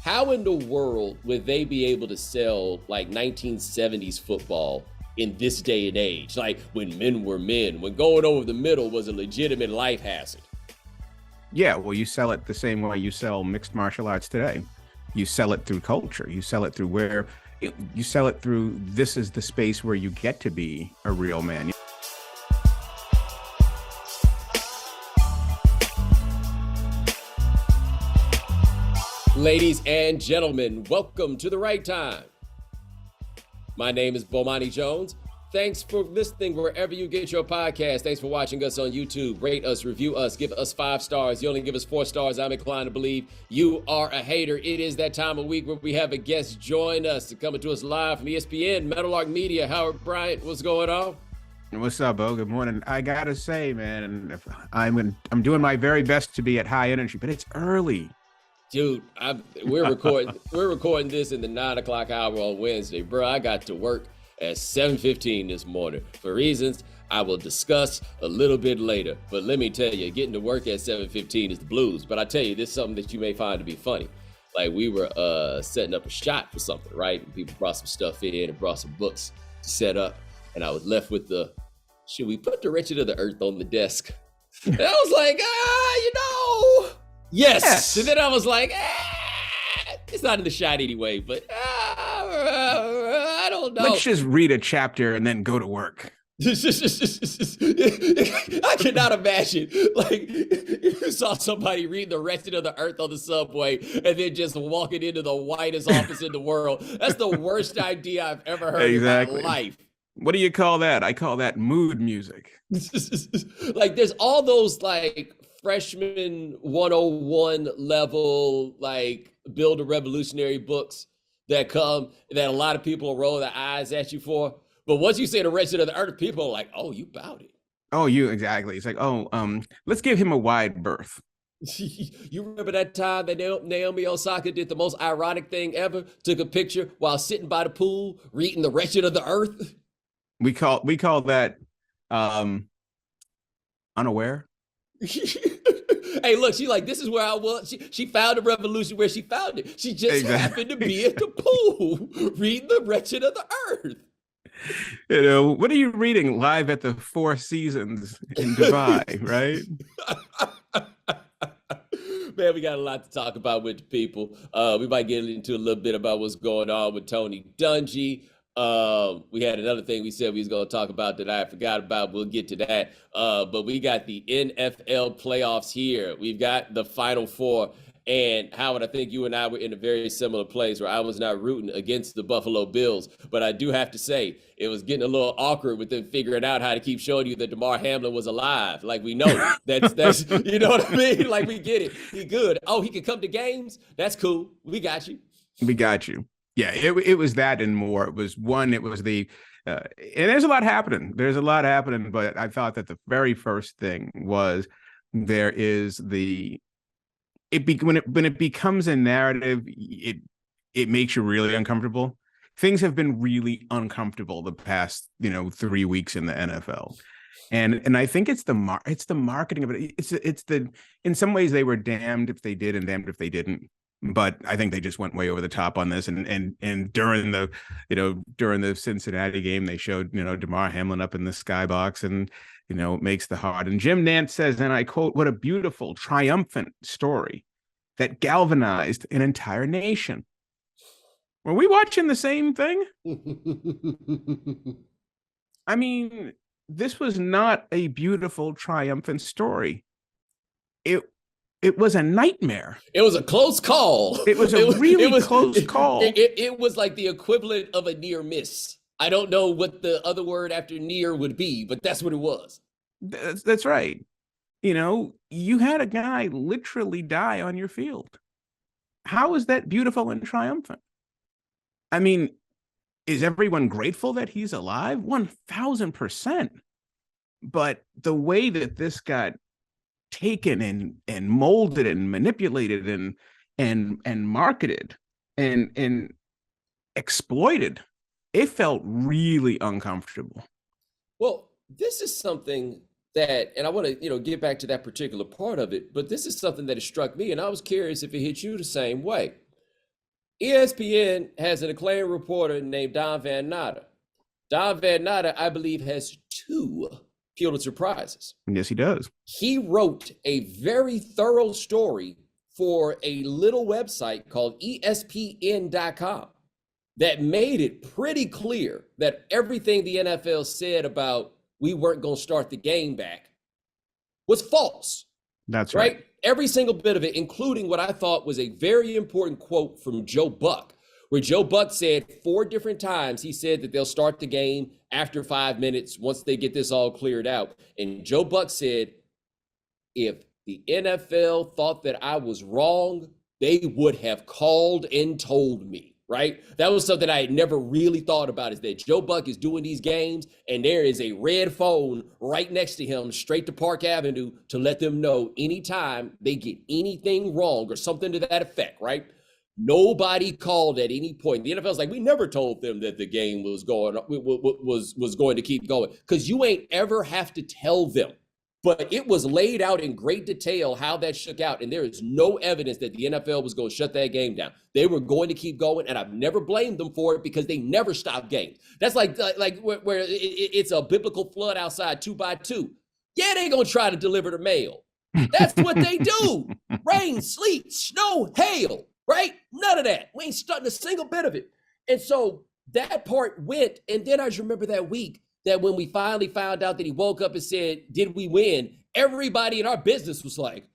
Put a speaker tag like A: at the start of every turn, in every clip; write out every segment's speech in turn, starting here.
A: how in the world would they be able to sell like 1970s football in this day and age? Like when men were men, when going over the middle was a legitimate life hazard.
B: Yeah, well, you sell it the same way you sell mixed martial arts today. You sell it through culture. You sell it through you sell it through, this is the space where you get to be a real man.
A: Ladies and gentlemen, welcome to The Right Time. My name is Bomani Jones. Thanks for listening wherever you get your podcast. Thanks for watching us on YouTube. Rate us, review us, give us 5 stars. You only give us 4 stars. I'm inclined to believe you are a hater. It is that time of week where we have a guest join us, coming to us live from ESPN, Meadowlark Media. Howard Bryant, what's going on?
B: What's up, Bo? Good morning. I gotta say, man, I'm doing my very best to be at high energy, but it's early.
A: Dude, we're recording this in the 9 o'clock hour on Wednesday. Bro, I got to work at 7:15 this morning for reasons I will discuss a little bit later. But let me tell you, getting to work at 7:15 is the blues. But I tell you, this is something that you may find to be funny. Like we were setting up a shot for something, right? And people brought some stuff in and brought some books to set up. And I was left with should we put the Wretched of the Earth on the desk? And I was like, yes. And then I was like, it's not in the shot anyway, but I don't know.
B: Let's just read a chapter and then go to work.
A: I cannot imagine, like, if you saw somebody reading The Wretched of the Earth on the subway and then just walking into the whitest office in the world. That's the worst idea I've ever heard in my life.
B: What do you call that? I call that mood music.
A: Like, there's all those, like, freshman 101 level, like, build a revolutionary books that a lot of people roll their eyes at you for. But once you say The Wretched of the Earth, people are like, oh, you bout it.
B: Oh, exactly. It's like, let's give him a wide berth.
A: You remember that time that Naomi Osaka did the most ironic thing ever? Took a picture while sitting by the pool, reading The Wretched of the Earth?
B: We call that unaware.
A: Hey, look, she like, this is where I was. She found a revolution where she found it. She just happened to be at the pool reading The Wretched of the Earth.
B: You know, what are you reading live at the Four Seasons in Dubai, right?
A: Man, we got a lot to talk about with the people. We might get into a little bit about what's going on with Tony Dungy. We had another thing we said we was going to talk about that I forgot about. We'll get to that. But we got the NFL playoffs here. We've got the Final Four. And Howard, I think you and I were in a very similar place where I was not rooting against the Buffalo Bills. But I do have to say, it was getting a little awkward with them figuring out how to keep showing you that Damar Hamlin was alive. Like, we know that's you know what I mean? Like, we get it. He good. Oh, he can come to games? That's cool. We got you.
B: We got you. Yeah, it was that and more. It was the, and there's a lot happening. But I thought that the very first thing was when it becomes a narrative, it makes you really uncomfortable. Things have been really uncomfortable the past 3 weeks in the NFL, and I think it's the marketing of it. It's in some ways they were damned if they did and damned if they didn't. But I think they just went way over the top on this, and during the Cincinnati game, they showed Damar Hamlin up in the skybox, and it makes the heart. And Jim Nantz says, and I quote, "What a beautiful, triumphant story that galvanized an entire nation." Were we watching the same thing? I mean, this was not a beautiful, triumphant story. It was a nightmare.
A: It was a close call.
B: It was a really close call.
A: It was like the equivalent of a near miss. I don't know what the other word after near would be, but that's what it was.
B: That's right. You had a guy literally die on your field. How is that beautiful and triumphant? I mean, is everyone grateful that he's alive? 1,000%. But the way that this got taken and molded and manipulated and marketed and exploited, it felt really uncomfortable.
A: Well, this is something that, and I want to get back to that particular part of it, but this is something that has struck me, and I was curious if it hit you the same way. ESPN has an acclaimed reporter named Don Van Natta. Don Van Natta, I believe, has 2 Pulitzer Prizes.
B: Yes, he does.
A: He wrote a very thorough story for a little website called ESPN.com that made it pretty clear that everything the NFL said about we weren't going to start the game back was false.
B: That's right.
A: Every single bit of it, including what I thought was a very important quote from Joe Buck, where Joe Buck said 4 different times, he said that they'll start the game after 5 minutes once they get this all cleared out. And Joe Buck said, if the NFL thought that I was wrong, they would have called and told me. Right? That was something I had never really thought about, is that Joe Buck is doing these games and there is a red phone right next to him straight to Park Avenue to let them know anytime they get anything wrong or something to that effect, right? Nobody called at any point. The NFL's like, we never told them that the game was going to keep going, because you ain't ever have to tell them. But it was laid out in great detail how that shook out, and there is no evidence that the NFL was going to shut that game down. They were going to keep going, and I've never blamed them for it because they never stopped games. That's like where it's a biblical flood outside 2 by 2. Yeah, they're going to try to deliver the mail. That's what they do. Rain, sleet, snow, hail, right? None of that. We ain't starting a single bit of it. And so that part went, and then I just remember that week, that when we finally found out that he woke up and said, did we win? Everybody in our business was like,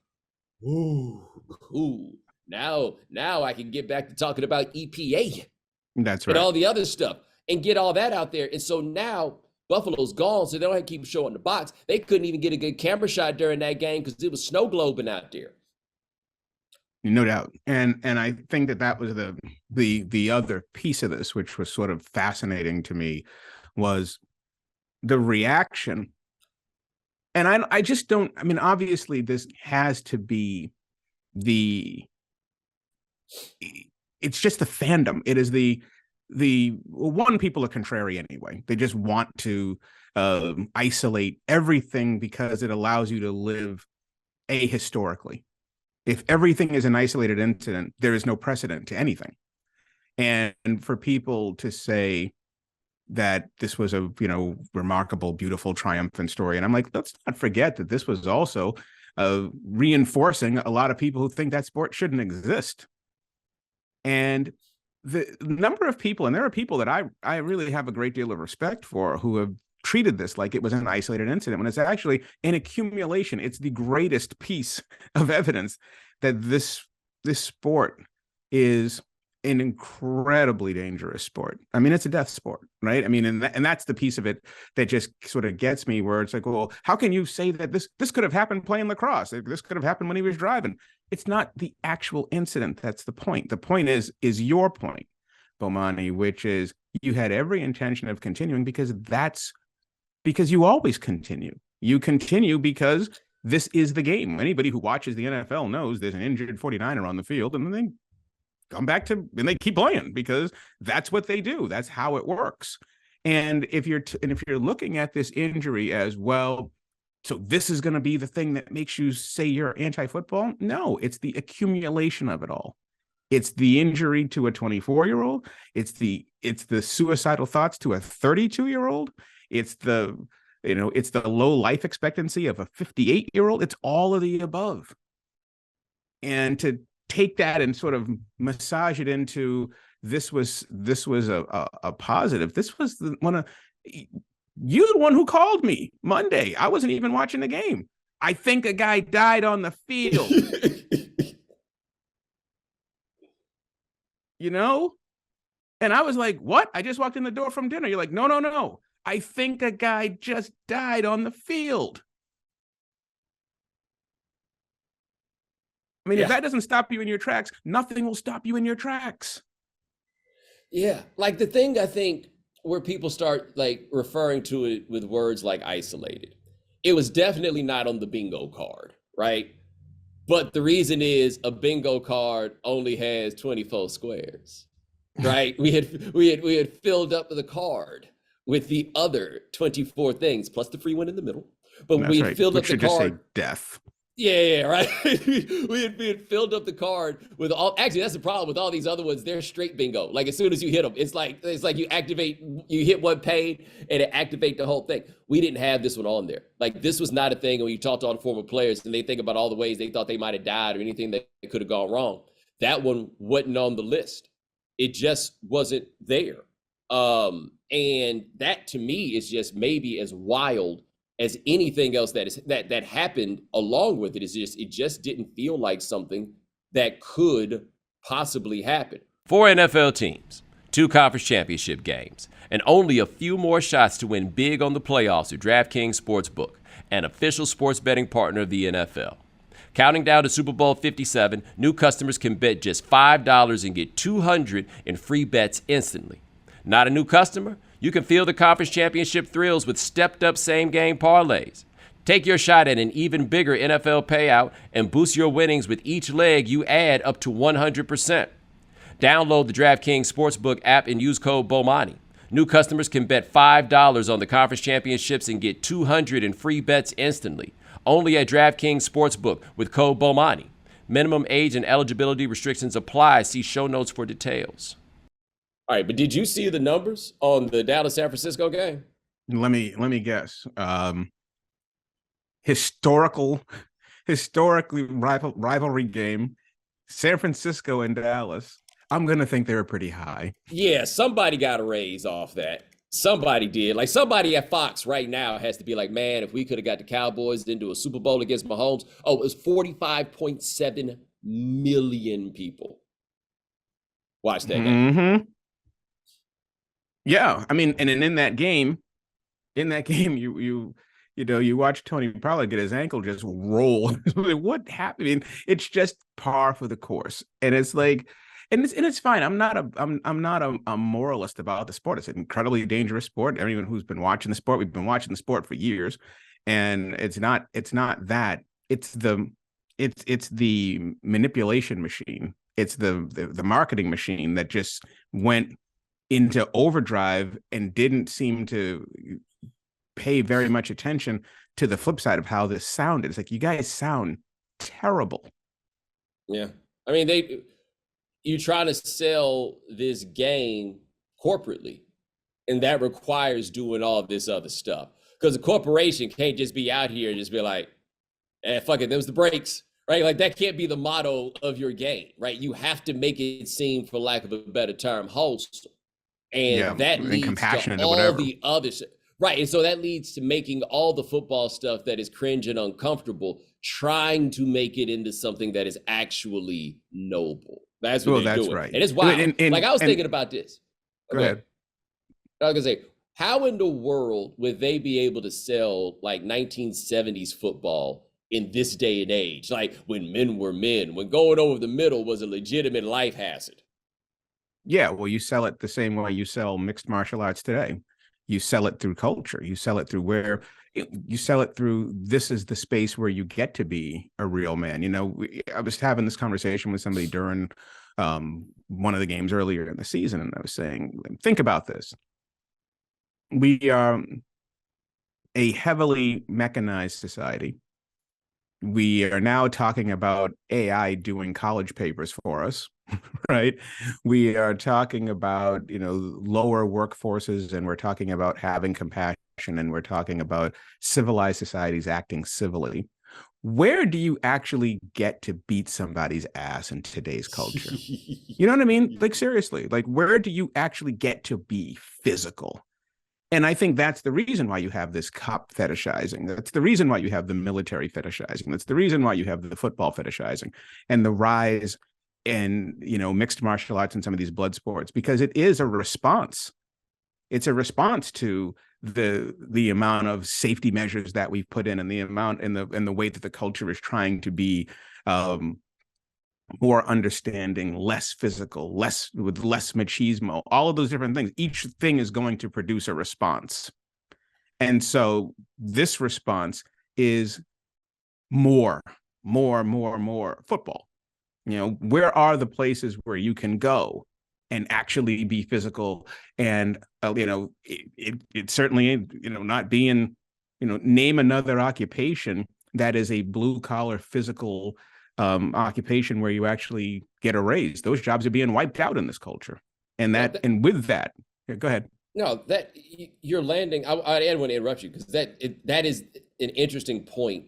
A: ooh, cool. Now I can get back to talking about EPA.
B: That's right.
A: And all the other stuff and get all that out there. And so now Buffalo's gone, so they don't have to keep showing the box. They couldn't even get a good camera shot during that game because it was snow globing out there.
B: No doubt. And I think that was the other piece of this, which was sort of fascinating to me, was the reaction. And I just don't, I mean, obviously this has to be it's just the fandom. It is one, people are contrary anyway. They just want to isolate everything because it allows you to live ahistorically. If everything is an isolated incident, there is no precedent to anything. And for people to say that this was a, remarkable, beautiful, triumphant story. And I'm like, let's not forget that this was also reinforcing a lot of people who think that sport shouldn't exist. And the number of people, and there are people that I really have a great deal of respect for, who have treated this like it was an isolated incident, when it's actually an accumulation. It's the greatest piece of evidence that this sport is an incredibly dangerous sport. I mean, it's a death sport, right? I mean, and that's the piece of it that just sort of gets me, where it's like, well, how can you say that this could have happened playing lacrosse? This could have happened when he was driving. It's not the actual incident that's the point. The point is your point, Bomani, which is you had every intention of continuing because you always continue. You continue because this is the game. Anybody who watches the NFL knows there's an injured 49er on the field, and then they come back and they keep playing because that's what they do. That's how it works. And if you're looking at this injury as, well, so this is going to be the thing that makes you say you're anti-football? No, it's the accumulation of it all. It's the injury to a 24-year-old. It's the suicidal thoughts to a 32-year-old. It's the low life expectancy of a 58-year-old. It's all of the above. And to take that and sort of massage it into this was a positive. This was you're the one who called me Monday. I wasn't even watching the game. I think a guy died on the field. And I was like, what? I just walked in the door from dinner. You're like, no. I think a guy just died on the field. I mean, if that doesn't stop you in your tracks, nothing will stop you in your tracks.
A: Yeah. Like the thing, I think, where people start like referring to it with words like isolated, it was definitely not on the bingo card, right? But the reason is a bingo card only has 24 squares, right? we had filled up the card with the other 24 things, plus the free one in the middle. But we filled up the card.
B: Should just say death.
A: Yeah, right. we had filled up the card with all. Actually, that's the problem with all these other ones. They're straight bingo. Like as soon as you hit them, it's like you hit one pane and it activate the whole thing. We didn't have this one on there. Like this was not a thing. When you talk to all the former players and they think about all the ways they thought they might have died or anything that could have gone wrong, that one wasn't on the list. It just wasn't there. And that to me is just maybe as wild as anything else that happened along with it. It just didn't feel like something that could possibly happen.
C: 4 NFL teams, 2 conference championship games, and only a few more shots to win big on the playoffs with DraftKings Sportsbook, an official sports betting partner of the NFL. Counting down to Super Bowl 57, new customers can bet just $5 and get $200 in free bets instantly. Not a new customer? You can feel the conference championship thrills with stepped-up same-game parlays. Take your shot at an even bigger NFL payout and boost your winnings with each leg you add up to 100%. Download the DraftKings Sportsbook app and use code BOMANI. New customers can bet $5 on the conference championships and get $200 in free bets instantly. Only at DraftKings Sportsbook with code BOMANI. Minimum age and eligibility restrictions apply. See show notes for details.
A: All right, but did you see the numbers on the Dallas-San Francisco game?
B: Let me guess. Historically rivalry game, San Francisco and Dallas. I'm gonna think they were pretty high.
A: Yeah, somebody got a raise off that. Somebody did. Like somebody at Fox right now has to be like, man, if we could have got the Cowboys into a Super Bowl against Mahomes. Oh, it was 45.7 million people watch that game.
B: Mm-hmm. Yeah, I mean, and in that game, you watch Tony Pollard get his ankle just roll. What happened? I mean, it's just par for the course, and it's like, and it's fine. I'm not a moralist about the sport. It's an incredibly dangerous sport. Everyone who's been watching the sport, we've been watching the sport for years, and it's not that. It's the manipulation machine. It's the marketing machine that just went into overdrive and didn't seem to pay very much attention to the flip side of how this sounded. It's like, you guys sound terrible.
A: Yeah. I mean, you try to sell this game corporately, and that requires doing all this other stuff. Because a corporation can't just be out here and just be like, fuck it, them's the breaks, right? Like that can't be the motto of your game, right? You have to make it seem, for lack of a better term, wholesome. And that leads to all the other shit. Right. And so that leads to making all the football stuff that is cringe and uncomfortable, trying to make it into something that is actually noble. That's what they're doing.
B: Right.
A: And it's wild. Like I was thinking about this.
B: Go ahead.
A: I was going to say, how in the world would they be able to sell like 1970s football in this day and age? Like when men were men, when going over the middle was a legitimate life hazard.
B: Yeah, well, you sell it the same way you sell mixed martial arts today. You sell it through culture. You sell it through this is the space where you get to be a real man. I was having this conversation with somebody during one of the games earlier in the season, and I was saying, think about this. We are a heavily mechanized society. We are now talking about AI doing college papers for us, right? We are talking about, lower workforces, and we're talking about having compassion, and we're talking about civilized societies acting civilly. Where do you actually get to beat somebody's ass in today's culture? You know what I mean? Like, seriously, like, where do you actually get to be physical? And I think that's the reason why you have this cop fetishizing. That's the reason why you have the military fetishizing. That's the reason why you have the football fetishizing and the rise in, mixed martial arts and some of these blood sports, because it is a response. It's a response to the amount of safety measures that we've put in, and the amount and the way that the culture is trying to be more understanding, less physical, with less machismo, all of those different things. Each thing is going to produce a response. And so this response is more football. Where are the places where you can go and actually be physical? And, it certainly, not being, name another occupation that is a blue collar physical occupation where you actually get a raise. Those jobs are being wiped out in this culture. And and with that, yeah, go ahead.
A: No, that you're landing. I didn't want to interrupt you because that is an interesting point.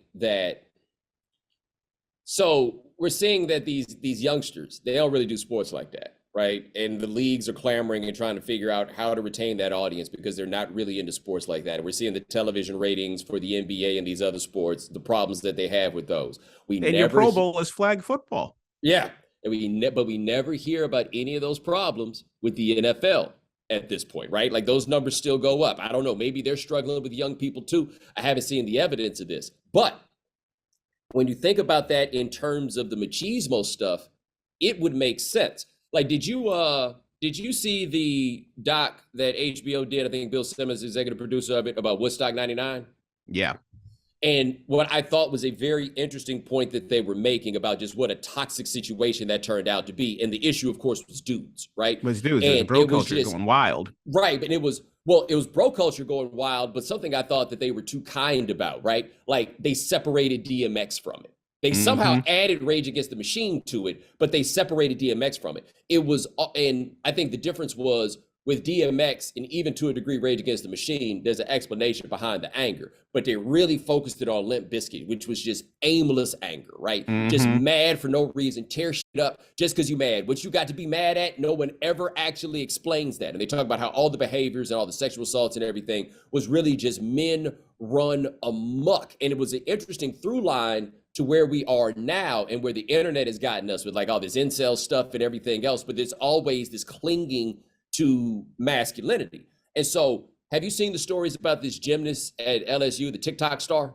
A: So we're seeing that these youngsters, they don't really do sports like that, right? And the leagues are clamoring and trying to figure out how to retain that audience because they're not really into sports like that. And we're seeing the television ratings for the NBA and these other sports, the problems that they have with those.
B: Your Pro Bowl is flag football.
A: Yeah, and but we never hear about any of those problems with the NFL at this point, right? Like those numbers still go up. I don't know. Maybe they're struggling with young people too. I haven't seen the evidence of this. But when you think about that in terms of the machismo stuff, it would make sense. Like, did you see the doc that HBO did? I think Bill Simmons, executive producer of it, about Woodstock 99?
B: Yeah.
A: And what I thought was a very interesting point that they were making about just what a toxic situation that turned out to be. And the issue, of course, was dudes, right?
B: Was dudes. The bro culture going wild.
A: Right. And it was bro culture going wild, but something I thought that they were too kind about, right? Like they separated DMX from it. They somehow added Rage Against the Machine to it, but they separated DMX from it. It was, and I think the difference was with DMX and even to a degree Rage Against the Machine, there's an explanation behind the anger, but they really focused it on Limp Bizkit, which was just aimless anger, right? Just mad for no reason, tear shit up just because you mad. What you got to be mad at, no one ever actually explains that. And they talk about how all the behaviors and all the sexual assaults and everything was really just men run amok. And it was an interesting through line to where we are now and where the internet has gotten us with like all this incel stuff and everything else, but there's always this clinging to masculinity. And so have you seen the stories about this gymnast at LSU, the TikTok star?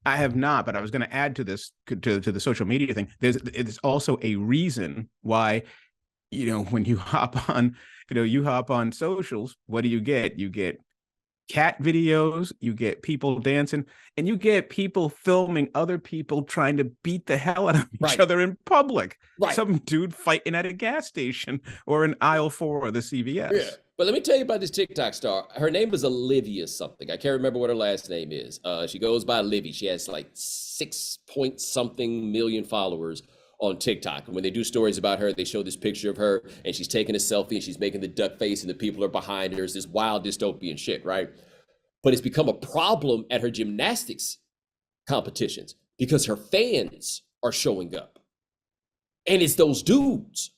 B: I have not, but I was going to add to this, to the social media thing. It's also a reason why, when you hop on socials, what do you get? You get cat videos, you get people dancing, and you get people filming other people trying to beat the hell out of each other in public. Right. Some dude fighting at a gas station or in aisle 4 of the CVS. Yeah.
A: But let me tell you about this TikTok star. Her name is Olivia something. I can't remember what her last name is. She goes by Livy. She has like 6-point-something million followers on TikTok. And when they do stories about her, they show this picture of her and she's taking a selfie and she's making the duck face and the people are behind her. It's this wild dystopian shit, right? But it's become a problem at her gymnastics competitions because her fans are showing up. And it's those dudes,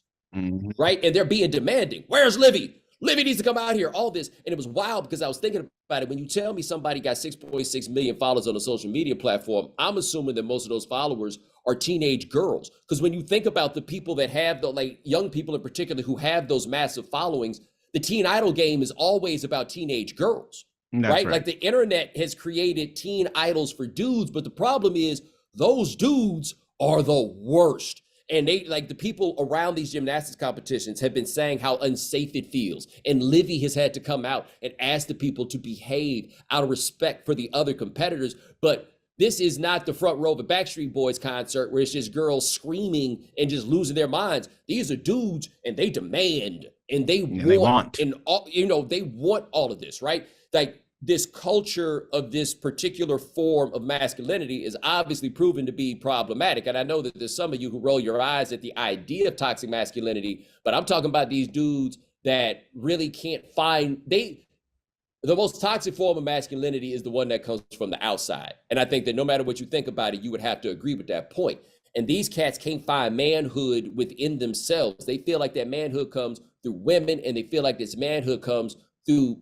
A: right? And they're being demanding. Where's Livy? Livy needs to come out here, all this. And it was wild because I was thinking about it. When you tell me somebody got 6.6 million followers on a social media platform, I'm assuming that most of those followers are teenage girls. Because when you think about the people that have young people in particular who have those massive followings, the teen idol game is always about teenage girls. Right? Like the internet has created teen idols for dudes, but the problem is those dudes are the worst. And they, like the people around these gymnastics competitions have been saying how unsafe it feels. And Livy has had to come out and ask the people to behave out of respect for the other competitors. But this is not the front row of a Backstreet Boys concert where it's just girls screaming and just losing their minds. These are dudes and they demand and they want and all, they want all of this, right? Like this culture of this particular form of masculinity is obviously proven to be problematic. And I know that there's some of you who roll your eyes at the idea of toxic masculinity, but I'm talking about these dudes that really can't find, the most toxic form of masculinity is the one that comes from the outside. And I think that no matter what you think about it, you would have to agree with that point. And these cats can't find manhood within themselves. They feel like that manhood comes through women, and they feel like this manhood comes through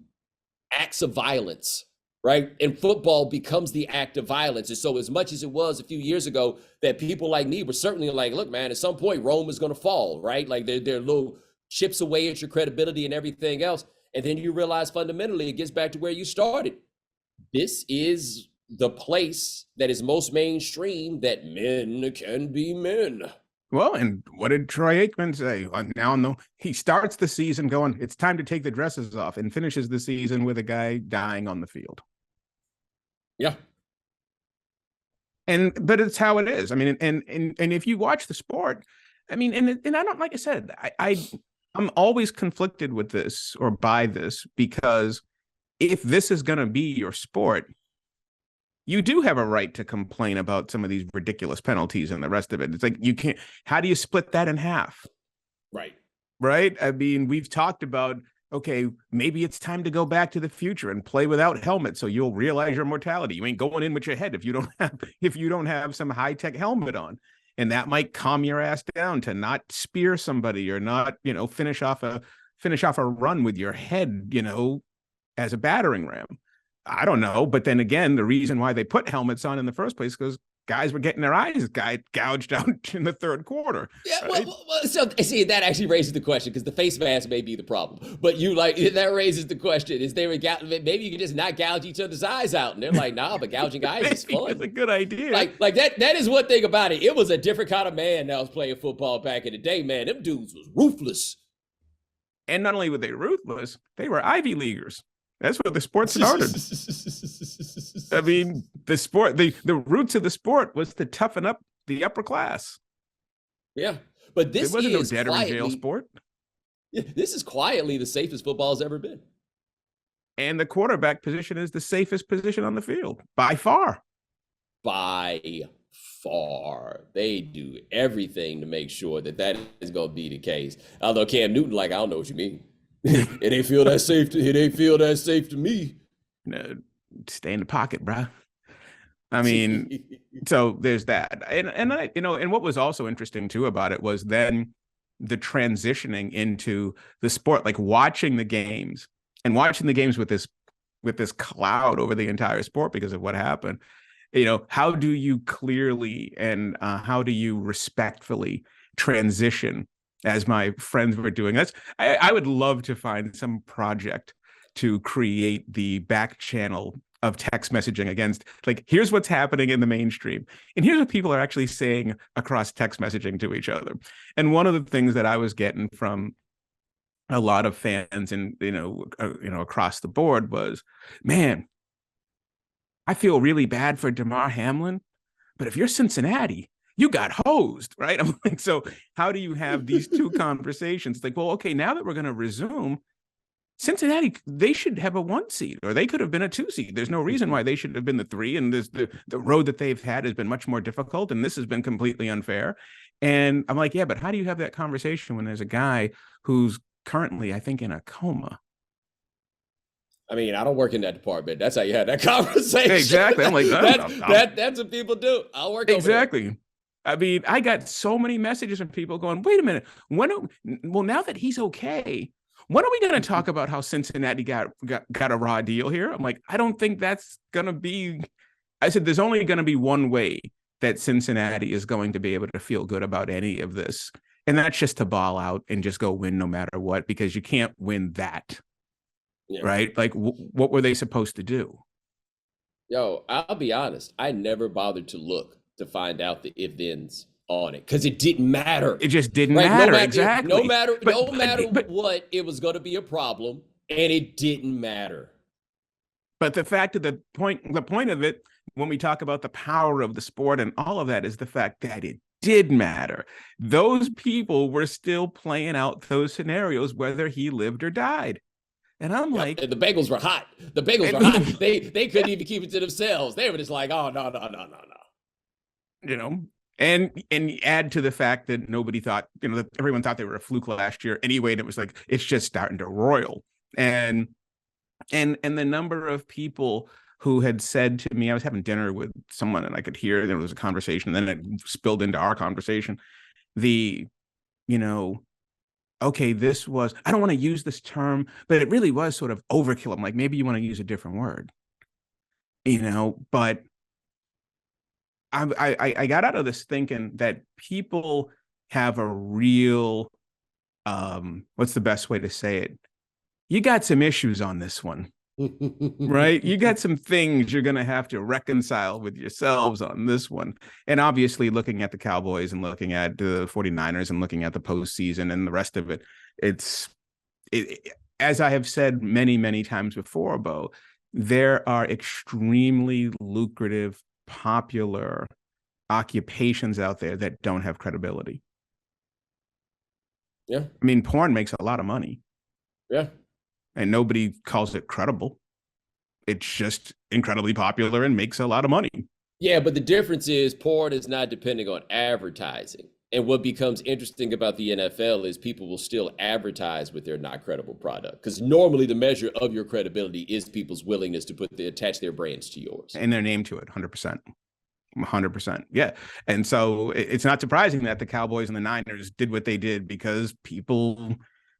A: acts of violence, right? And football becomes the act of violence. And so as much as it was a few years ago that people like me were certainly like, look, man, at some point Rome is going to fall, right? Like they're little chips away at your credibility and everything else. And then you realize fundamentally it gets back to where you started. This is the place that is most mainstream that men can be men.
B: Well, and what did Troy Aikman say? Now he starts the season going, it's time to take the dresses off, and finishes the season with a guy dying on the field.
A: Yeah.
B: But it's how it is. I mean, and if you watch the sport, I mean, and I don't, like I said, I'm always conflicted with this or by this, because if this is going to be your sport, you do have a right to complain about some of these ridiculous penalties and the rest of it. It's like, you can't, how do you split that in half?
A: Right.
B: Right. I mean, we've talked about, okay, maybe it's time to go back to the future and play without helmets, so you'll realize your mortality. You ain't going in with your head if you don't have some high-tech helmet on. And that might calm your ass down to not spear somebody or not, finish off a run with your head, as a battering ram. I don't know. But then again, the reason why they put helmets on in the first place, because guys were getting their eyes gouged out in the third quarter.
A: Yeah,
B: right?
A: so see, that actually raises the question, because the face mask may be the problem. But that raises the question: is maybe you can just not gouge each other's eyes out? And they're like, nah, but gouging eyes is fun.
B: It's a good idea.
A: Like that is one thing about it. It was a different kind of man that was playing football back in the day, man. Them dudes was ruthless.
B: And not only were they ruthless, they were Ivy Leaguers. That's where the sport started. I mean, the roots of the sport was to toughen up the upper class.
A: Yeah, but this
B: wasn't no dead or in jail sport.
A: Yeah, this is quietly the safest football has ever been.
B: And the quarterback position is the safest position on the field by far.
A: By far. They do everything to make sure that is going to be the case. Although Cam Newton, I don't know what you mean. It ain't feel that safe. It ain't feel that safe to me.
B: No, stay in the pocket, bro. I mean, so there's that, and I, and what was also interesting too about it was then the transitioning into the sport, like watching the games with this cloud over the entire sport because of what happened. How do you clearly and how do you respectfully transition? As my friends were doing, I would love to find some project to create the back channel of text messaging against, like, here's what's happening in the mainstream, and here's what people are actually saying across text messaging to each other. And one of the things that I was getting from a lot of fans and across the board was, man, I feel really bad for Damar Hamlin, but if you're Cincinnati, you got hosed, right? I'm like, so how do you have these two conversations? Like, well, okay, now that we're going to resume, Cincinnati, they should have a 1 seed, or they could have been a 2 seed. There's no reason why they should have been the 3. And the road that they've had has been much more difficult, and this has been completely unfair. And I'm like, yeah, but how do you have that conversation when there's a guy who's currently, I think, in a coma?
A: I mean, I don't work in that department. That's how you had that conversation.
B: Exactly. I'm like,
A: that's what people do. I'll work
B: exactly.
A: Over there.
B: I mean, I got so many messages from people going, wait a minute, now that he's okay, when are we going to talk about how Cincinnati got a raw deal here? I'm like, I don't think that's going to be, I said, there's only going to be one way that Cincinnati is going to be able to feel good about any of this. And that's just to ball out and just go win no matter what, because you can't win that. Yeah. Right? Like, what were they supposed to do?
A: Yo, I'll be honest. I never bothered to look to find out the if-thens on it, because it didn't matter.
B: It just didn't matter. Exactly.
A: No matter what, it was going to be a problem, and it didn't matter.
B: But the fact of the point of it, when we talk about the power of the sport and all of that, is the fact that it did matter. Those people were still playing out those scenarios, whether he lived or died. And I'm like,
A: the Bengals were hot. The Bengals were hot. They couldn't even keep it to themselves. They were just like, oh, no.
B: And add to the fact that nobody thought, that everyone thought they were a fluke last year anyway. And it was like, it's just starting to roil. And the number of people who had said to me, I was having dinner with someone and I could hear there was a conversation, and then it spilled into our conversation. Okay, this was, I don't want to use this term, but it really was sort of overkill. I'm like, maybe you want to use a different word, but I got out of this thinking that people have a real, what's the best way to say it? You got some issues on this one, right? You got some things you're going to have to reconcile with yourselves on this one. And obviously looking at the Cowboys and looking at the 49ers and looking at the postseason and the rest of it, as I have said many, many times before, Bo, there are extremely lucrative, popular occupations out there that don't have credibility.
A: Yeah.
B: I mean, porn makes a lot of money.
A: Yeah.
B: And nobody calls it credible. It's just incredibly popular and makes a lot of money.
A: Yeah, but the difference is porn is not depending on advertising. And what becomes interesting about the NFL is people will still advertise with their not credible product, because normally the measure of your credibility is people's willingness to attach their brands to yours
B: and their name to it. 100%. Yeah. And so it's not surprising that the Cowboys and the Niners did what they did, because people,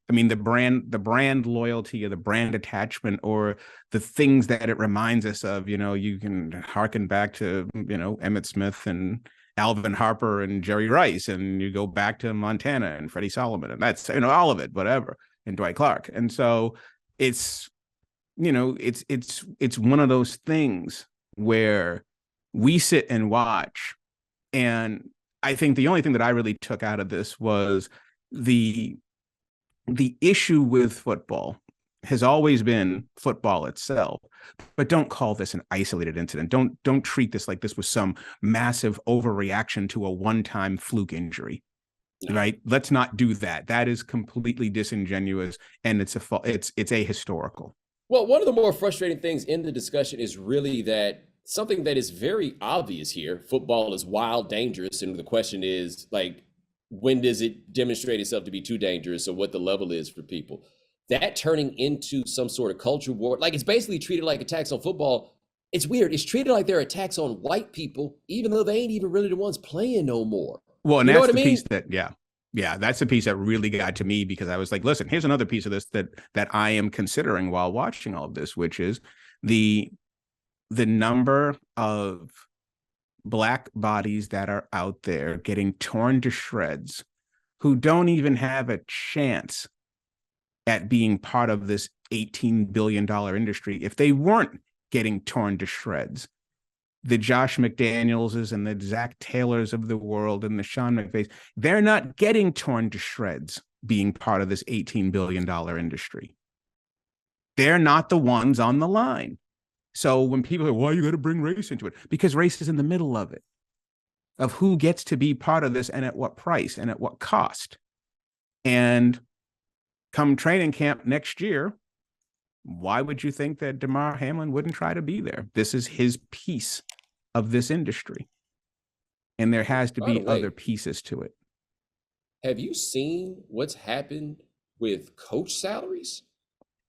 B: I mean, the brand loyalty or the brand attachment or the things that it reminds us of, you can harken back to, Emmitt Smith and Alvin Harper and Jerry Rice, and you go back to Montana and Freddie Solomon, and that's, all of it, whatever, and Dwight Clark. And so it's one of those things where we sit and watch. And I think the only thing that I really took out of this was the issue with football has always been football itself, but don't call this an isolated incident. Don't treat this like this was some massive overreaction to a one-time fluke injury, right? Let's not do that. That is completely disingenuous, and it's ahistorical.
A: Well, one of the more frustrating things in the discussion is really that something that is very obvious here: football is wild, dangerous, and the question is, like, when does it demonstrate itself to be too dangerous, or what the level is for people? That turning into some sort of culture war, like, it's basically treated like attacks on football. It's weird. It's treated like they're attacks on white people, even though they ain't even really the ones playing no more.
B: Well, and that's the piece that, yeah, that's the piece that really got to me, because I was like, listen, here's another piece of this that I am considering while watching all of this, which is the number of Black bodies that are out there getting torn to shreds, who don't even have a chance at being part of this $18 billion industry if they weren't getting torn to shreds. The Josh McDanielses and the Zach Taylors of the world and the Sean McVays, they're not getting torn to shreds being part of this $18 billion industry. They're not the ones on the line. So when people are, why you got to bring race into it? Because race is in the middle of it, of who gets to be part of this and at what price and at what cost. And come training camp next year, why would you think that Damar Hamlin wouldn't try to be there? This is his piece of this industry. And there has to be other pieces to it.
A: Have you seen what's happened with coach salaries?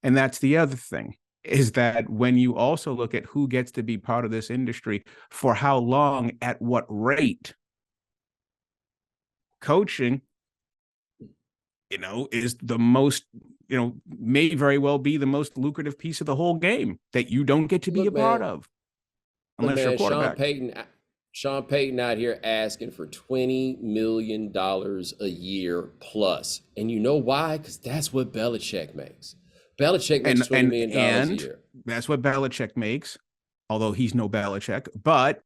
B: And that's the other thing, is that when you also look at who gets to be part of this industry, for how long, at what rate, coaching, is the most, may very well be the most lucrative piece of the whole game that you don't get to be part of. Unless you're a quarterback.
A: Sean Payton out here asking for $20 million a year plus. And you know why? Because that's what Belichick makes. Belichick makes $20 million a year.
B: That's what Belichick makes, although he's no Belichick. But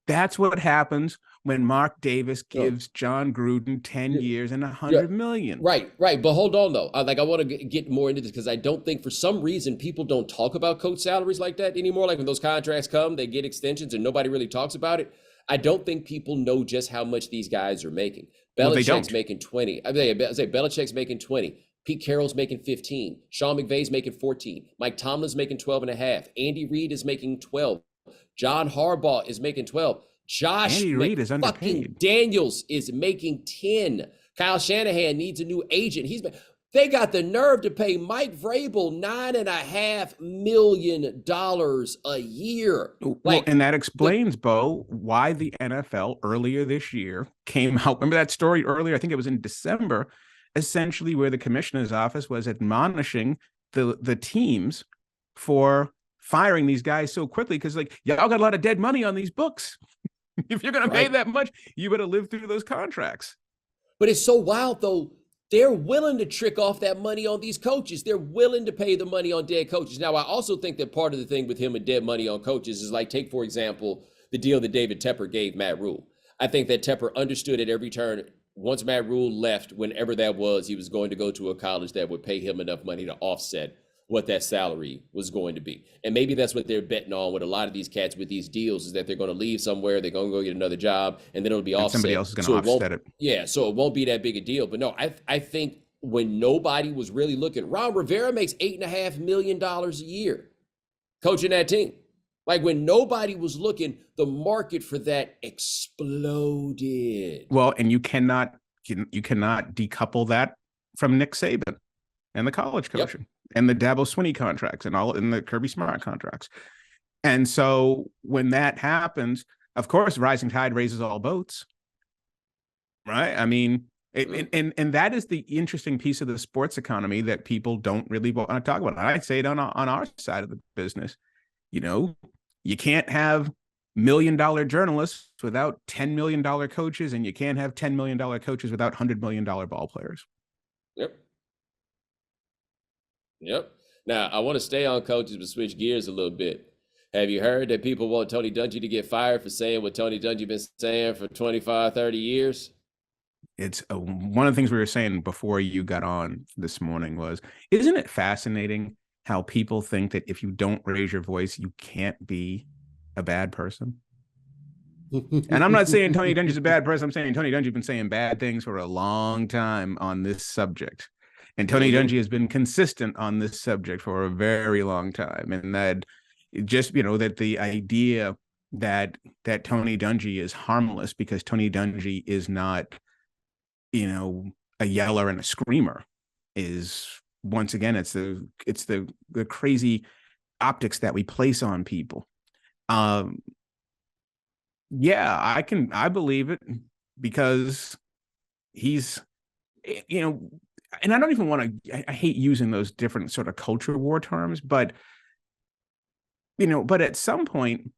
B: that's what happens when Mark Davis gives John Gruden 10 years and $100 million.
A: Right. But hold on, though. I want to get more into this, because I don't think, for some reason, people don't talk about coach salaries like that anymore. Like, when those contracts come, they get extensions and nobody really talks about it. I don't think people know just how much these guys are making. Belichick's making 20. I say Belichick's making 20. Pete Carroll's making 15. Sean McVay's making 14. Mike Tomlin's making 12.5. Andy Reid is making 12. John Harbaugh is making 12.
B: Andy Reid is underpaid.
A: Daniels is making 10. Kyle Shanahan needs a new agent. They got the nerve to pay Mike Vrabel $9.5 million a year.
B: And that explains, Bo, why the NFL earlier this year came out. Remember that story earlier? I think it was in December, essentially, where the commissioner's office was admonishing the teams for firing these guys so quickly, because, like, y'all got a lot of dead money on these books. If you're going to pay that much, you better live through those contracts.
A: But it's so wild, though. They're willing to trick off that money on these coaches. They're willing to pay the money on dead coaches. Now, I also think that part of the thing with him and dead money on coaches is, like, take, for example, the deal that David Tepper gave Matt Rule. I think that Tepper understood at every turn, once Matt Rule left, whenever that was, he was going to go to a college that would pay him enough money to offset what that salary was going to be. And maybe that's what they're betting on with a lot of these cats with these deals, is that they're going to leave somewhere, they're going to go get another job, and then it'll be offset.
B: Somebody else is going to offset it.
A: Yeah, so it won't be that big a deal. But no, I think when nobody was really looking, Ron Rivera makes $8.5 million a year. coaching that team. Like when nobody was looking, the market for that exploded.
B: Well, and you cannot decouple that from Nick Saban and the college coaching and the Dabo Swinney contracts and all in the Kirby Smart contracts. And so when that happens, of course, rising tide raises all boats, right? I mean, and that is the interesting piece of the sports economy that people don't really want to talk about. I'd say it on our side of the business. You know, you can't have $1 million journalists without $10 million coaches, and you can't have $10 million coaches without $100 million ball players.
A: Yep. Now, I want to stay on coaches, but switch gears a little bit. Have you heard that people want Tony Dungy to get fired for saying what Tony Dungy been saying for 25, 30 years?
B: It's one of the things we were saying before you got on this morning was, isn't it fascinating how people think that if you don't raise your voice, you can't be a bad person? And I'm not saying Tony Dungy's a bad person. I'm saying Tony Dungy's been saying bad things for a long time on this subject. And Tony Dungy has been consistent on this subject for a very long time. And that just, that the idea that Tony Dungy is harmless because Tony Dungy is not, a yeller and a screamer is, once again, it's the crazy optics that we place on people. Yeah, I believe it because he's, and I don't even want to, I hate using those different sort of culture war terms, but at some point,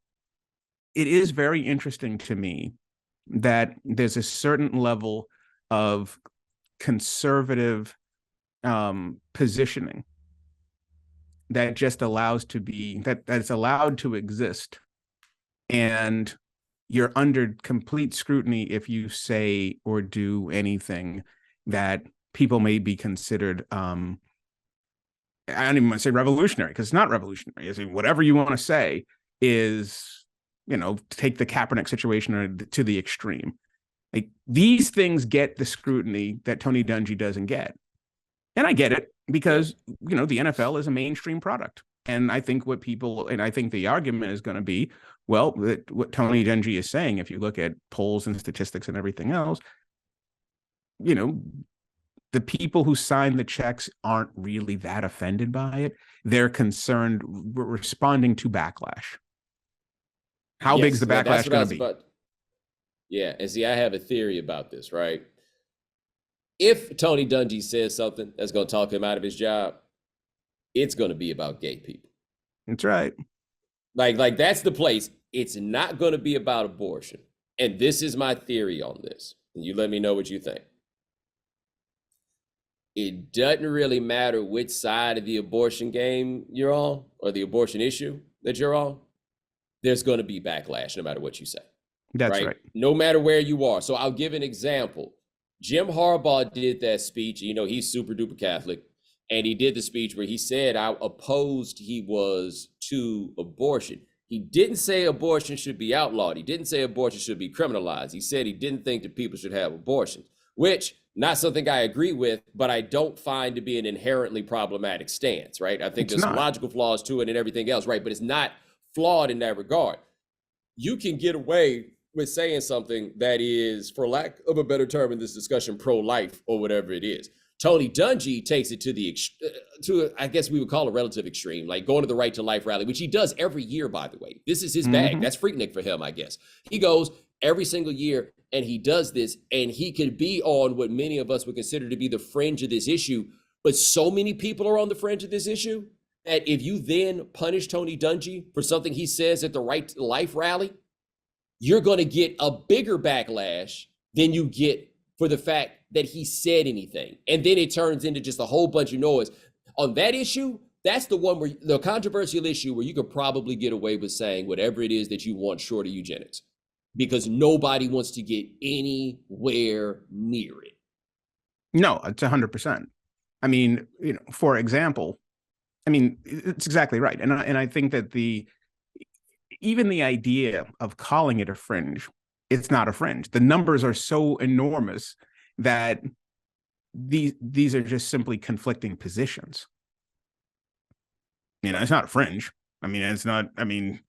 B: it is very interesting to me that there's a certain level of conservative positioning that just allows to be, that's allowed to exist. And you're under complete scrutiny if you say or do anything that people may be considered, I don't even want to say revolutionary, because it's not revolutionary. I mean, whatever you want to say is, take the Kaepernick situation to the extreme. Like, these things get the scrutiny that Tony Dungy doesn't get. And I get it because, the NFL is a mainstream product. And I think I think the argument is going to be, well, what Tony Dungy is saying, if you look at polls and statistics and everything else, the people who sign the checks aren't really that offended by it. They're concerned, responding to backlash. How big is the backlash going to be?
A: Yeah, and see, I have a theory about this, right? If Tony Dungy says something that's going to talk him out of his job, it's going to be about gay people.
B: That's right.
A: Like that's the place. It's not going to be about abortion. And this is my theory on this. And you let me know what you think. It doesn't really matter which side of the abortion game you're on or the abortion issue that you're on. There's going to be backlash no matter what you say.
B: That's right.
A: No matter where you are. So I'll give an example. Jim Harbaugh did that speech. He's super duper Catholic. And he did the speech where he said how opposed he was to abortion. He didn't say abortion should be outlawed. He didn't say abortion should be criminalized. He said he didn't think that people should have abortions, which not something I agree with, but I don't find to be an inherently problematic stance, right? I think there's some logical flaws to it and everything else, right? But it's not flawed in that regard. You can get away with saying something that is, for lack of a better term in this discussion, pro-life or whatever it is. Tony Dungy takes it to I guess we would call a relative extreme, like going to the Right to Life rally, which he does every year, by the way. This is his bag. That's Freaknik for him, I guess. He goes every single year and he does this, and he could be on what many of us would consider to be the fringe of this issue. But so many people are on the fringe of this issue that if you then punish Tony Dungy for something he says at the Right to Life rally, you're going to get a bigger backlash than you get for the fact that he said anything. And then it turns into just a whole bunch of noise. On that issue, that's the one where the controversial issue where you could probably get away with saying whatever it is that you want short of eugenics, because nobody wants to get anywhere near it.
B: No, it's 100%. I mean, for example, it's exactly right. And I think that even the idea of calling it a fringe, it's not a fringe. The numbers are so enormous that these are just simply conflicting positions. It's not a fringe. I mean, it's not. I mean,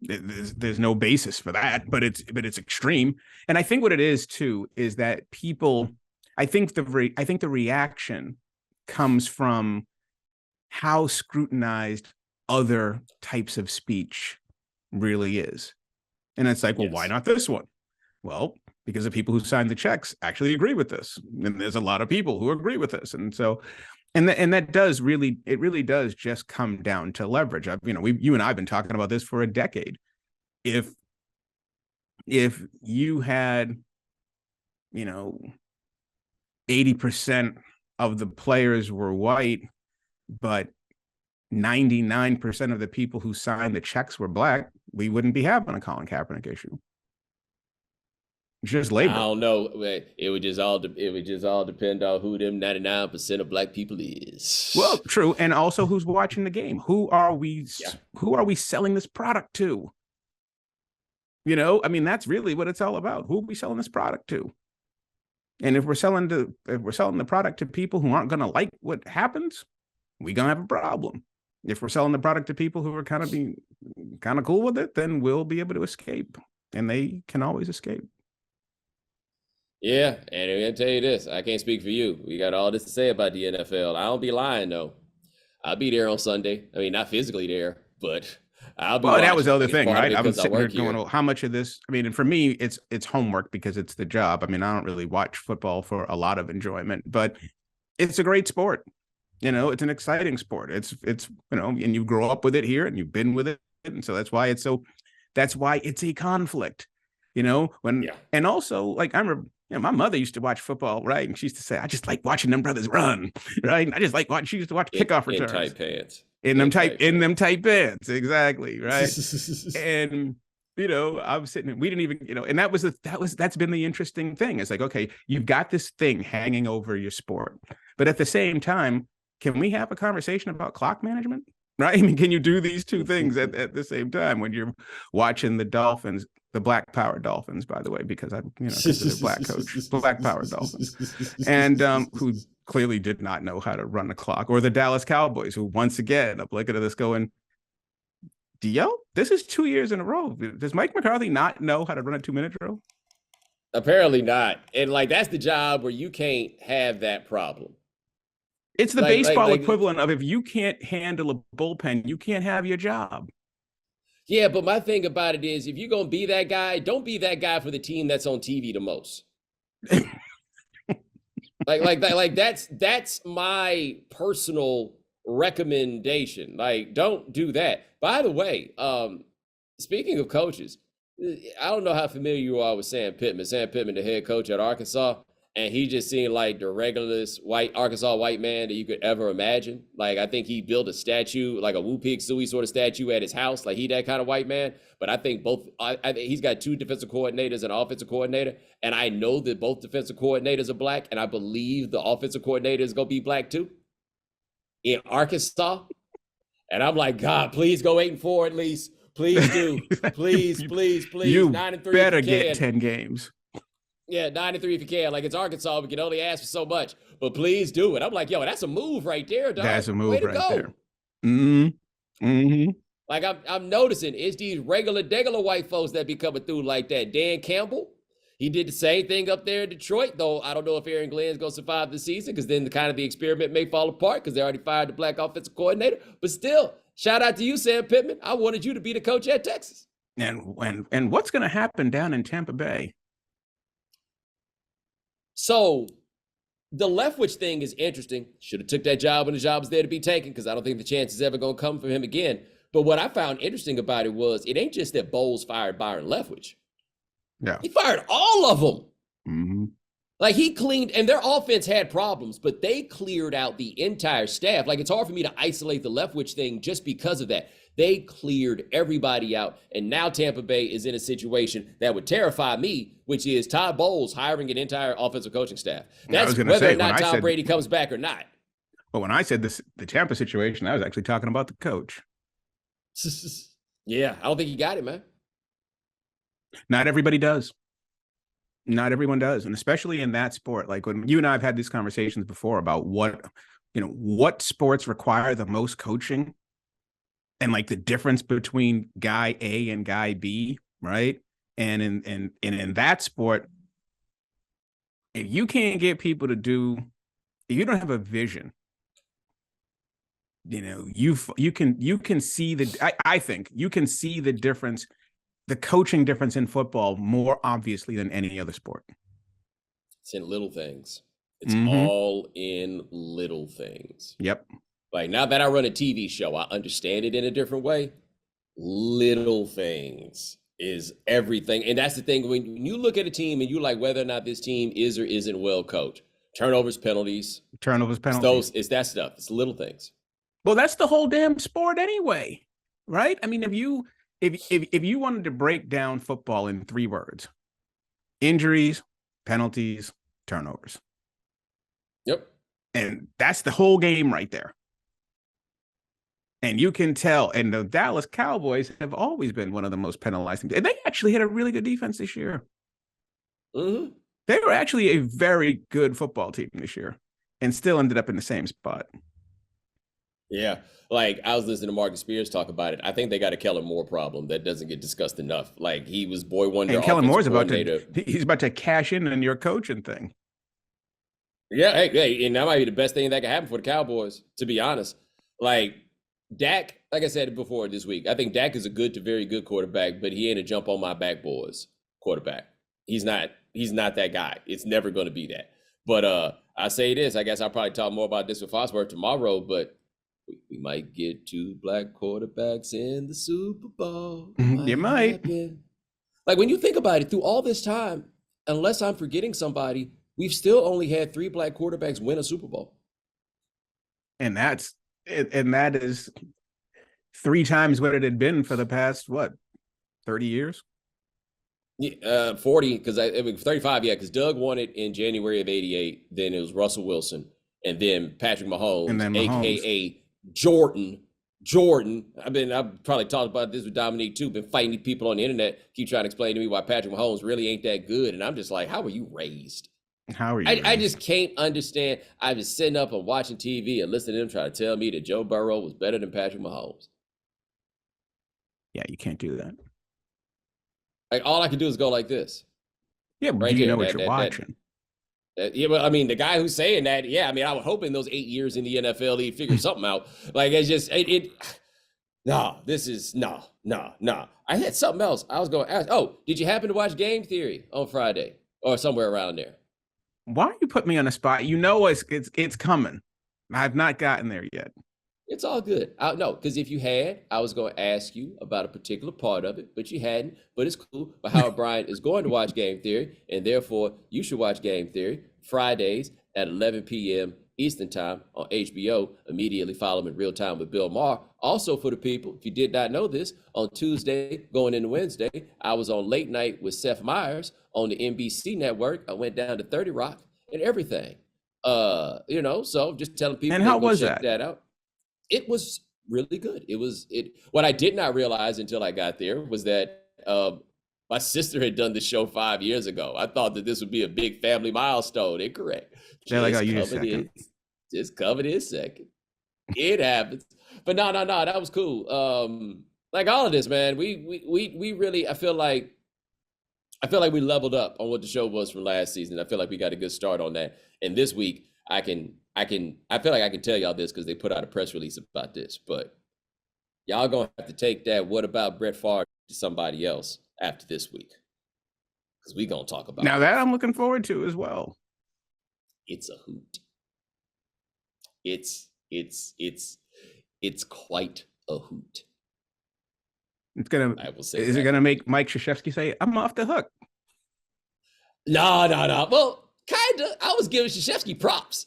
B: there's no basis for that, but it's extreme. And I think what it is too is that people. I think the reaction comes from how scrutinized other types of speech really is. And it's like, well, why not this one? Well, because the people who signed the checks actually agree with this. And there's a lot of people who agree with this. And so, and that does really, it really does just come down to leverage. You and I have been talking about this for a decade. If you had, 80% of the players were white, but 99% of the people who signed the checks were black, we wouldn't be having a Colin Kaepernick issue. It's just labor.
A: I don't know. It would just all depend on who them 99% of black people is.
B: Well, true, and also who's watching the game. Who are we selling this product to? I mean, that's really what it's all about. Who are we selling this product to? And if we're selling the product to people who aren't going to like what happens, we're going to have a problem. If we're selling the product to people who are kind of cool with it, then we'll be able to escape, and they can always escape.
A: Yeah, and I'm going to tell you this. I can't speak for you. We got all this to say about the NFL. I don't be lying, though. I'll be there on Sunday. I mean, not physically there, but I'll be.
B: Well, that was the other thing, right? I'm sitting here going,
A: here.
B: how much of this? I mean, and for me, it's homework because it's the job. I mean, I don't really watch football for a lot of enjoyment, but it's a great sport. It's an exciting sport. It's and you grow up with it here, and you've been with it, and so that's why it's a conflict. And also, like, I remember. My mother used to watch football, right? And she used to say, I just like watching them brothers run, right? I just like watching, she used to watch kickoff returns.
A: In tight pants.
B: In them tight pants, exactly, right? And, I'm sitting, we didn't even, and that's been the interesting thing. It's like, okay, you've got this thing hanging over your sport. But at the same time, can we have a conversation about clock management? Right? I mean, can you do these two things at the same time when you're watching the Dolphins, the Black Power Dolphins, by the way, because I'm, considered Black coach, Black Power Dolphins, and who clearly did not know how to run the clock, or the Dallas Cowboys, who once again, I'm looking at this going, this is 2 years in a row. Does Mike McCarthy not know how to run a 2-minute drill?
A: Apparently not. And like, that's the job where you can't have that problem.
B: It's the baseball equivalent of if you can't handle a bullpen, you can't have your job.
A: Yeah, but my thing about it is, if you're going to be that guy, don't be that guy for the team that's on TV the most. That's my personal recommendation. Like, don't do that. By the way, speaking of coaches, I don't know how familiar you are with Sam Pittman. Sam Pittman, the head coach at Arkansas. And he just seemed like the regularest Arkansas white man that you could ever imagine. Like, I think he built a statue, like a Wu Pig Sui sort of statue at his house. Like, he that kind of white man. But I think I think he's got 2 defensive coordinators and an offensive coordinator. And I know that both defensive coordinators are black. And I believe the offensive coordinator is going to be black too in Arkansas. And I'm like, God, please go 8-4 at least. Please do. Please.
B: You
A: 9-3
B: better get 10 games.
A: Yeah, 9-3 if you can. Like, it's Arkansas. We can only ask for so much. But please do it. I'm like, yo, that's a move right there, dog.
B: That's a move
A: Way to
B: right
A: go.
B: there. Mm-hmm. Mm-hmm.
A: Like, I'm noticing it's these regular white folks that be coming through like that. Dan Campbell, he did the same thing up there in Detroit, though I don't know if Aaron Glenn's going to survive the season, because then the experiment may fall apart because they already fired the black offensive coordinator. But still, shout out to you, Sam Pittman. I wanted you to be the coach at Texas.
B: And what's going to happen down in Tampa Bay?
A: So the Leftwich thing is interesting. Should have took that job when the job was there to be taken, because I don't think the chance is ever going to come for him again. But what I found interesting about it was, it ain't just that Bowles fired Byron Leftwich.
B: Yeah.
A: He fired all of them.
B: Mm-hmm.
A: Like, he cleaned, and their offense had problems, but they cleared out the entire staff. Like, it's hard for me to isolate the Leftwich thing just because of that. They cleared everybody out, and now Tampa Bay is in a situation that would terrify me, which is Todd Bowles hiring an entire offensive coaching staff. That's whether or not Tom Brady comes back or not.
B: But when I said the Tampa situation, I was actually talking about the coach.
A: Yeah, I don't think he got it, man.
B: Not everybody does. Not everyone does. And especially in that sport, like when you and I have had these conversations before about what sports require the most coaching. and like the difference between guy A and guy B, right? And in that sport, if you can't get people to do, if you don't have a vision, you can see I think you can see the difference, the coaching difference in football more obviously than any other sport.
A: It's in little things. It's all in little things.
B: Yep.
A: Like now that I run a TV show, I understand it in a different way. Little things is everything. And that's the thing. When you look at a team and you like whether or not this team is or isn't well coached, turnovers, penalties. It's that stuff. It's little things.
B: Well, that's the whole damn sport anyway, right? I mean, if you wanted to break down football in 3 words: injuries, penalties, turnovers.
A: Yep.
B: And that's the whole game right there. And you can tell, and the Dallas Cowboys have always been one of the most penalized teams. And they actually had a really good defense this year.
A: Mm-hmm.
B: They were actually a very good football team this year and still ended up in the same spot.
A: Yeah. Like I was listening to Marcus Spears talk about it. I think they got a Kellen Moore problem that doesn't get discussed enough. Like he was boy wonder.
B: And Kellen Moore's he's about to cash in on your coaching thing.
A: Yeah. Hey, and that might be the best thing that could happen for the Cowboys, to be honest. Like Dak, like I said before this week, I think Dak is a good to very good quarterback, but he ain't a jump on my back boys quarterback. He's not that guy. It's never going to be that. But I say this, I guess I'll probably talk more about this with Fosworth tomorrow, but we might get 2 black quarterbacks in the Super Bowl.
B: You might.
A: Happen. Like when you think about it, through all this time, unless I'm forgetting somebody, we've still only had 3 black quarterbacks win a Super Bowl.
B: And that is 3 times what it had been for the past 30 years.
A: 40 because I mean 35, because Doug won it in January of '88. Then it was Russell Wilson, and then Patrick Mahomes,
B: and then
A: aka Jordan. I've probably talked about this with Dominique too. Been fighting people on the internet, keep trying to explain to me why Patrick Mahomes really ain't that good, and I'm just like, how were you raised?
B: How are you?
A: I just can't understand. I was sitting up and watching TV and listening to them try to tell me that Joe Burrow was better than Patrick Mahomes.
B: Yeah, you can't do that.
A: Like all I can do is go like this.
B: Yeah, but
A: right
B: you know what you're watching.
A: Yeah, but I mean, the guy who's saying that, I mean, I would hope in those 8 years in the NFL he'd figure something out. Like it's just no. I had something else I was going to ask. Oh, did you happen to watch Game Theory on Friday or somewhere around there?
B: Why you put me on the spot? You know it's coming. I've not gotten there yet.
A: It's all good. No, because if you had, I was going to ask you about a particular part of it, but you hadn't. But it's cool. But Howard Bryant is going to watch Game Theory, and therefore you should watch Game Theory Fridays at 11 p.m. Eastern Time on HBO, immediately following Real Time with Bill Maher. Also for the people, if you did not know this, on Tuesday going into Wednesday, I was on Late Night with Seth Meyers on the NBC network. I went down to 30 Rock and everything. So just telling people.
B: And how was
A: check that out. It was really good. What I did not realize until I got there was that my sister had done the show 5 years ago. I thought that this would be a big family milestone. Incorrect.
B: They're like, you second.
A: Just covered his second. It happens. But no, that was cool. Like all of this, man, we really, I feel like we leveled up on what the show was from last season. I feel like we got a good start on that. And this week, I feel like I can tell y'all this because they put out a press release about this, but y'all gonna have to take that "what about Brett Favre" to somebody else after this week, because we gonna talk about
B: now that I'm looking forward to as well.
A: It's a hoot. It's quite a hoot.
B: It's gonna. I will say. Is it gonna make Mike Krzyzewski say, "I'm off the hook"?
A: No. Well, kinda. I was giving Krzyzewski props.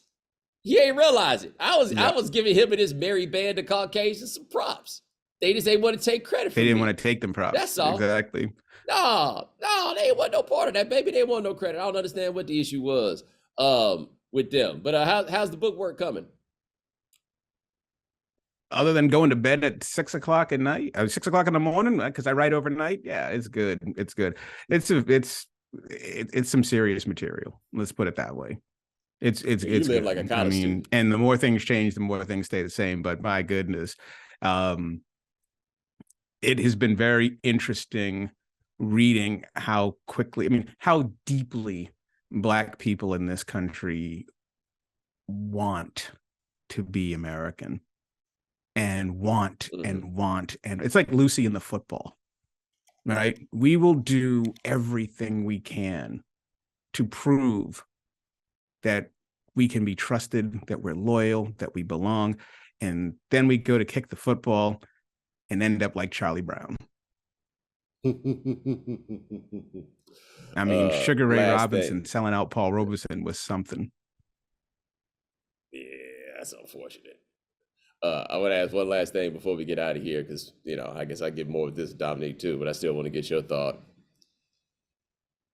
A: He ain't realize it. I was giving him and his merry band of Caucasians some props. They just ain't want to take credit for it.
B: They didn't want to take them props.
A: That's all.
B: Exactly.
A: No, they ain't want no part of that, baby. They want no credit. I don't understand what the issue was with them. But how's the book work coming?
B: Other than going to bed at 6 o'clock at night, 6 o'clock in the morning, because I write overnight. Yeah, it's good. It's good. It's some serious material. Let's put it that way. It's
A: live like a college student.
B: And the more things change, the more things stay the same. But my goodness, it has been very interesting reading how quickly, how deeply Black people in this country want to be American and want and want. And it's like Lucy in the football, right? We will do everything we can to prove that we can be trusted, that we're loyal, that we belong. And then we go to kick the football and end up like Charlie Brown. Sugar Ray Robinson selling out Paul Robeson was something.
A: Yeah, that's unfortunate. I want to ask one last thing before we get out of here, because, I guess I get more of this Dominique too, but I still want to get your thought.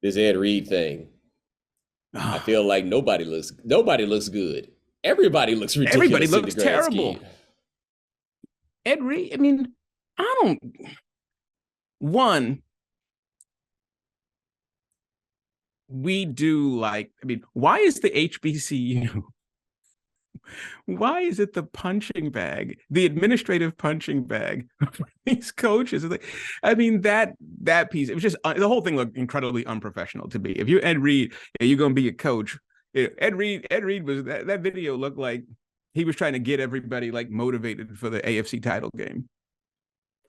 A: This Ed Reed thing. I feel like nobody looks good. Everybody looks ridiculous.
B: Everybody looks terrible. Scheme. Ed Reed, we do why is the HBCU? Why is it the punching bag, the administrative punching bag for these coaches? That piece, it was just, the whole thing looked incredibly unprofessional to me. If you're Ed Reed and you're going to be a coach, Ed Reed was, that video looked like he was trying to get everybody motivated for the AFC title game.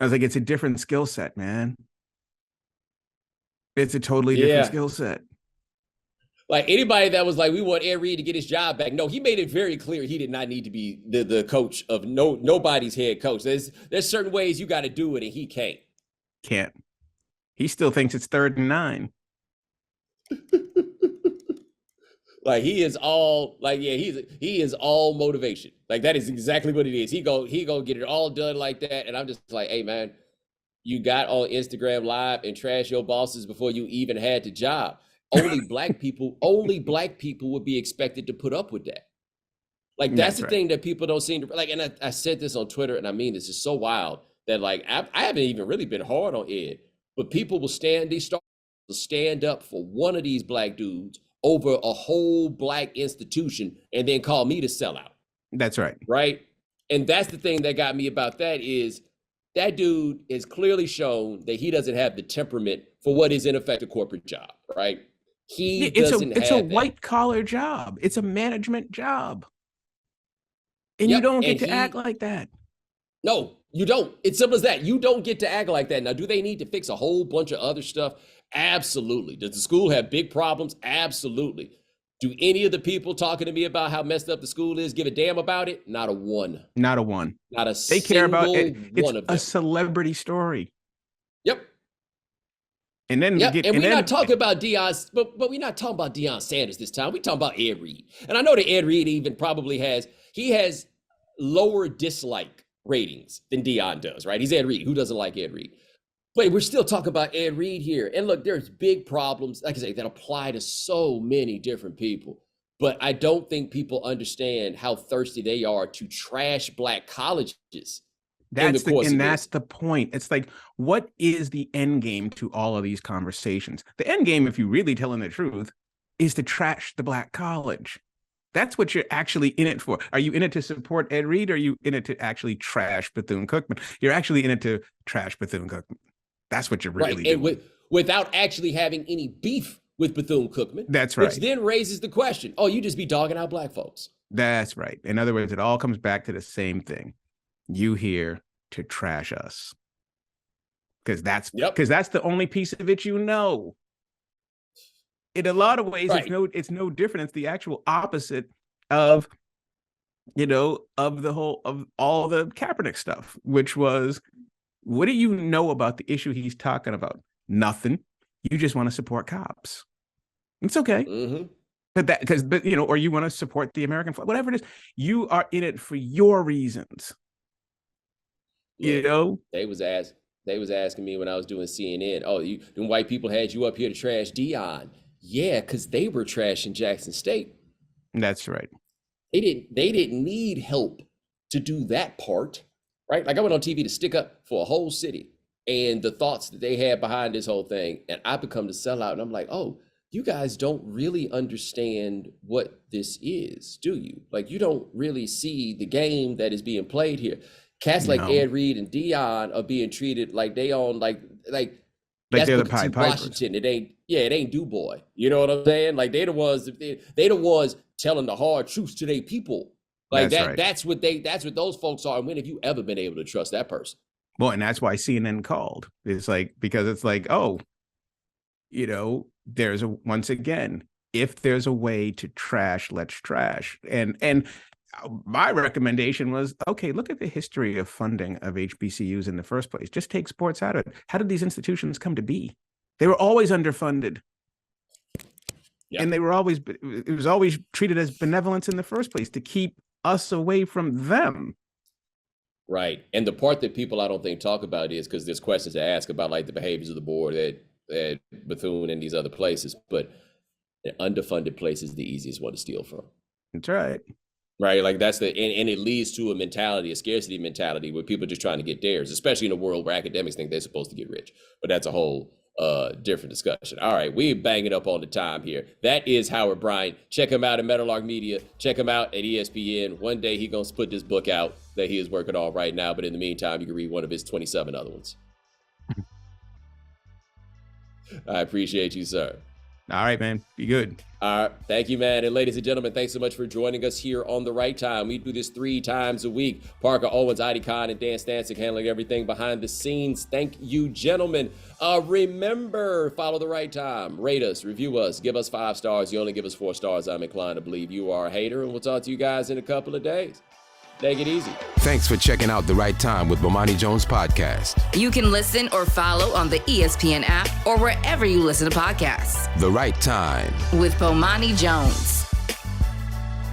B: I was like, it's a different skill set, man. It's a totally different skill set.
A: Like anybody that was like, we want Ed Reed to get his job back. No, he made it very clear he did not need to be the coach of nobody's head coach. There's certain ways you got to do it, and he can't.
B: Can't. He still thinks it's 3rd and 9.
A: He is all he is all motivation. That is exactly what it is. He go get it all done like that. And I'm just like, hey man, you got on Instagram Live and trash your bosses before you even had the job. Only black people would be expected to put up with that. That's the thing that people don't seem to and I said this on Twitter, and I mean, this is so wild that I haven't even really been hard on Ed, but people will stand up for one of these black dudes over a whole black institution and then call me to sell out.
B: That's right.
A: Right. And that's the thing that got me about that is that dude is clearly shown that he doesn't have the temperament for what is in effect a corporate job. Right. It's a white collar
B: job. It's a management job. And you don't get to act like that.
A: No, you don't. It's simple as that. You don't get to act like that. Now, do they need to fix a whole bunch of other stuff? Absolutely. Does the school have big problems? Absolutely. Do any of the people talking to me about how messed up the school is give a damn about it? Not a one.
B: Not a one.
A: Not a
B: they care about it. It's
A: one of them.
B: A celebrity story.
A: Yep.
B: And then
A: we're not talking about Deion, but we're not talking about Deion Sanders this time. We're talking about Ed Reed. And I know that Ed Reed even probably has lower dislike ratings than Deion does, right? He's Ed Reed. Who doesn't like Ed Reed? But we're still talking about Ed Reed here. And look, there's big problems, like I say, that apply to so many different people. But I don't think people understand how thirsty they are to trash black colleges.
B: That's the point. It's like, what is the end game to all of these conversations? The end game, if you're really telling the truth, is to trash the black college. That's what you're actually in it for. Are you in it to support Ed Reed, or are you in it to actually trash Bethune-Cookman? You're actually in it to trash Bethune-Cookman. That's what you're really doing.
A: And without actually having any beef with Bethune-Cookman.
B: That's right.
A: Which then raises the question, you just be dogging out black folks.
B: That's right. In other words, it all comes back to the same thing. You here to trash us. Because that's the only piece of it you know. In a lot of ways, right. It's no different. It's the actual opposite of all the Kaepernick stuff, which was, what do you know about the issue he's talking about? Nothing. You just want to support cops. It's okay. Mm-hmm. But or you want to support the American flag, whatever it is, you are in it for your reasons.
A: Look, they was asking me when I was doing CNN, them white people had you up here to trash Deion. Yeah, because they were trashing Jackson State.
B: That's right.
A: They didn't need help to do that part, right? Like, I went on TV to stick up for a whole city and the thoughts that they had behind this whole thing, and I become the sellout, and I'm like, you guys don't really understand what this is, do you? Like, you don't really see the game that is being played here. Cats like
B: No.
A: Ed Reed and Dion are being treated like they own like that's
B: they're the
A: Booker T.
B: Pied Pipers.
A: Washington. It ain't Du Bois. You know what I'm saying? Like they the ones telling the hard truths to their people. Like
B: That's right.
A: that's what those folks are. And when have you ever been able to trust that person?
B: Well, and that's why CNN called. It's like, because it's like, oh, once again, if there's a way to trash, let's trash. And my recommendation was, okay, look at the history of funding of HBCUs in the first place. Just take sports out of it. How did these institutions come to be? They were always underfunded. Yeah. And it was always treated as benevolence in the first place to keep us away from them.
A: Right. And the part that people I don't think talk about is because there's questions to ask about like the behaviors of the board at Bethune and these other places, but an underfunded place is the easiest one to steal from.
B: That's right.
A: Right. Like and it leads to a scarcity mentality where people are just trying to get theirs, especially in a world where academics think they're supposed to get rich. But that's a whole different discussion. All right, we're banging up on the time here. That is Howard Bryant. Check him out at Meadowlark Media. Check him out at ESPN. One day he's going to put this book out that he is working on right now. But in the meantime, you can read one of his 27 other ones. I appreciate you, sir.
B: All right, man. Be good.
A: All right. Thank you, man. And ladies and gentlemen, thanks so much for joining us here on The Right Time. We do this 3 times a week. Parker Owens, Adi Khan, and Dan Stancic handling everything behind the scenes. Thank you, gentlemen. Remember, follow The Right Time. Rate us, review us, give us 5 stars. You only give us 4 stars. I'm inclined to believe you are a hater. And we'll talk to you guys in a couple of days. Take it easy.
D: Thanks for checking out The Right Time with Bomani Jones podcast.
E: You can listen or follow on the ESPN app or wherever you listen to podcasts.
D: The Right Time
E: with Bomani Jones.